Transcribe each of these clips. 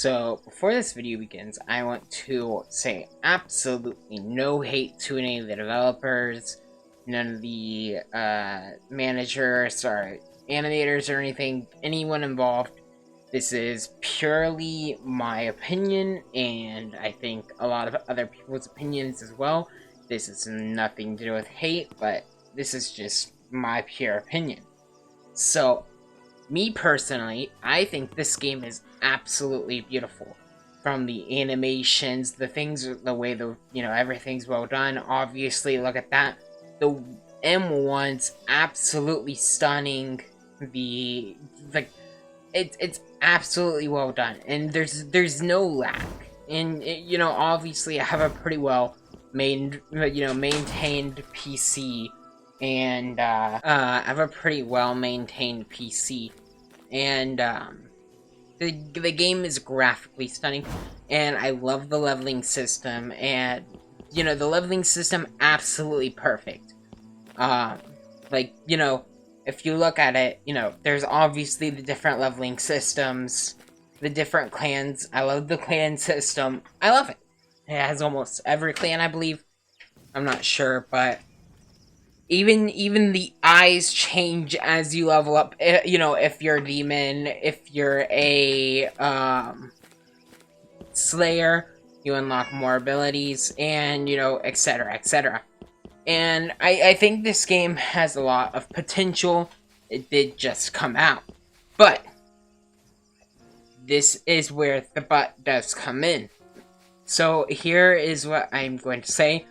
So, before this video begins, I want to say absolutely no hate to any of the developers, none of the managers or animators or anyone involved. This is purely my opinion, and I think a lot of other people's opinions as well. This is nothing to do with hate, but this is just my pure opinion. So, me personally, I think this game is absolutely beautiful. From the animations, the way everything's well done. Obviously, look at that. The M1's absolutely stunning. It's absolutely well done, and there's no lag. And obviously, I have a pretty well maintained PC. And I have a pretty well-maintained PC, and the game is graphically stunning, and I love the leveling system, and the leveling system absolutely perfect. If you look at it, there's obviously the different leveling systems, the different clans. I love the clan system. I love it. It has almost every clan, I believe. I'm not sure, but even the eyes change as you level up. If you're a demon, if you're a slayer, you unlock more abilities, and etc, etc. And I think this game has a lot of potential. It did just come out, but this is where the but does come in. So here is what I'm going to say.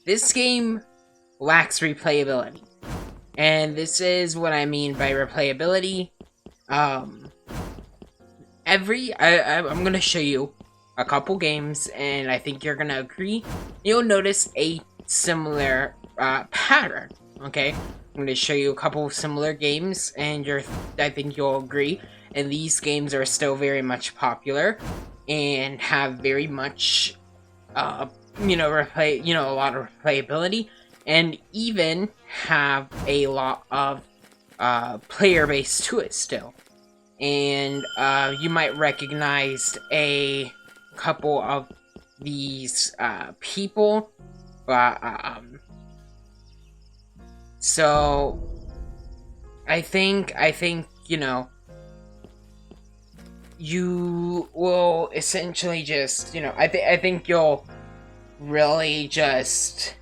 This game lacks replayability, and this is what I mean by replayability. I'm gonna show you a couple games, and I think you're gonna agree. You'll notice a similar pattern. Okay, I'm gonna show you a couple similar games, and I think you'll agree. And these games are still very much popular, and have very much a lot of replayability. And even have a lot of player base to it still. And you might recognize a couple of these people. But so I think you will essentially just I think you'll really just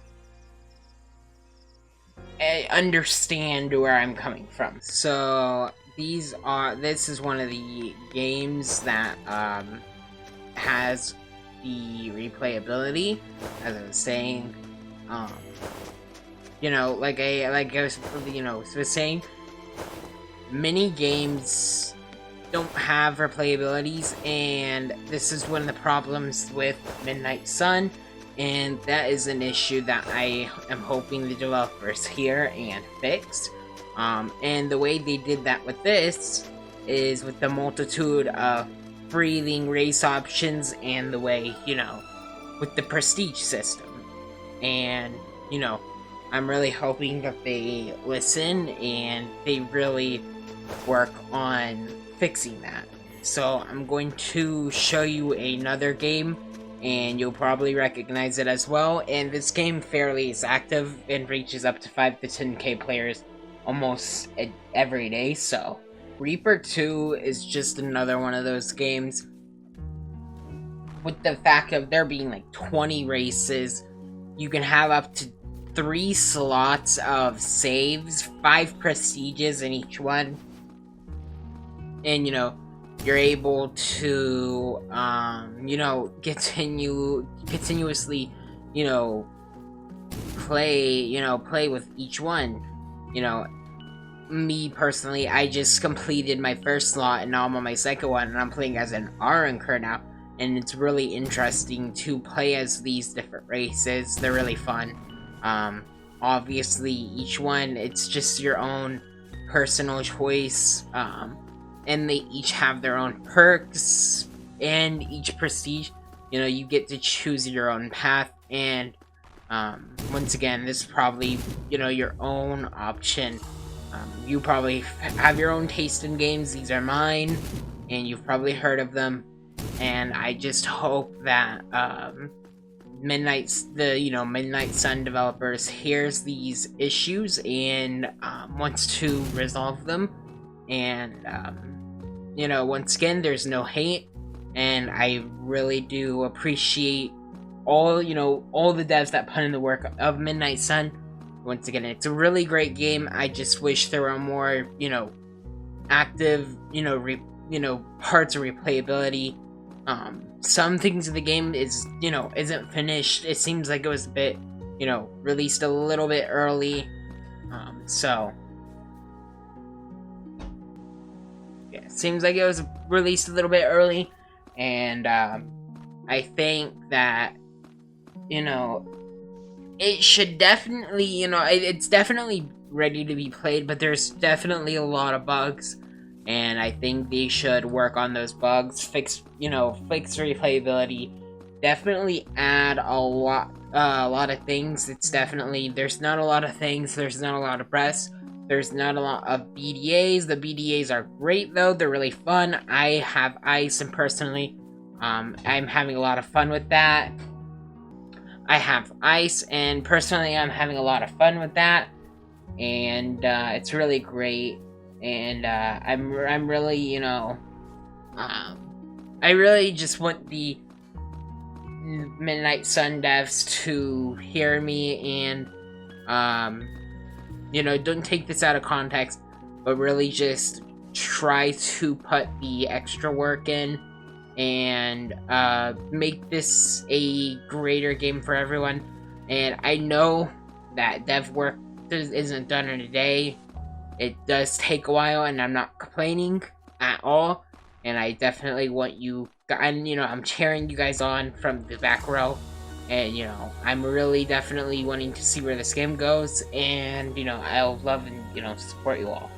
understand where I'm coming from. So this is one of the games that has the replayability, as I was saying. Like I was saying, many games don't have replayabilities, and this is one of the problems with Midnight Sun. And that is an issue that I am hoping the developers hear and fix. And the way they did that with this is with the multitude of breathing race options, and the way, with the prestige system. And, I'm really hoping that they listen and they really work on fixing that. So I'm going to show you another game, and you'll probably recognize it as well. And this game fairly is active and reaches up to 5 to 10k players almost every day. So Reaper 2 is just another one of those games. With the fact of there being like 20 races, you can have up to 3 slots of saves, 5 prestiges in each one. And you're able to continuously play with each one. Me personally, I just completed my first slot, and now I'm on my second one, and I'm playing as an R-Anchor now, and it's really interesting to play as these different races. They're really fun. Obviously each one, it's just your own personal choice, and they each have their own perks, and each prestige, you get to choose your own path. And once again, this is probably your own option. You probably have your own taste in games. These are mine, and you've probably heard of them. and I just hope that Midnight Sun developers hears these issues and wants to resolve them. And once again, there's no hate, and I really do appreciate all the devs that put in the work of Midnight Sun. Once again, it's a really great game. I just wish there were more active parts of replayability. Some things of the game isn't finished. It seems like it was a bit released a little bit early. So yeah, it seems like it was released a little bit early, and I think that it should definitely it's definitely ready to be played, but there's definitely a lot of bugs, and I think they should work on those bugs, fix replayability, definitely add a lot of things. There's not a lot of things, there's not a lot of press, there's not a lot of BDAs. The BDAs are great though, they're really fun. I have ice, and personally, I'm having a lot of fun with that. I have ice, and personally, I'm having a lot of fun with that, and it's really great. And I'm really, I really just want the Midnight Sun devs to hear me and, don't take this out of context, but really just try to put the extra work in and make this a greater game for everyone. And I know that dev work isn't done in a day. It does take a while, and I'm not complaining at all. And I definitely want you, and I'm cheering you guys on from the back row. And I'm really definitely wanting to see where this game goes. And I'll love and support you all.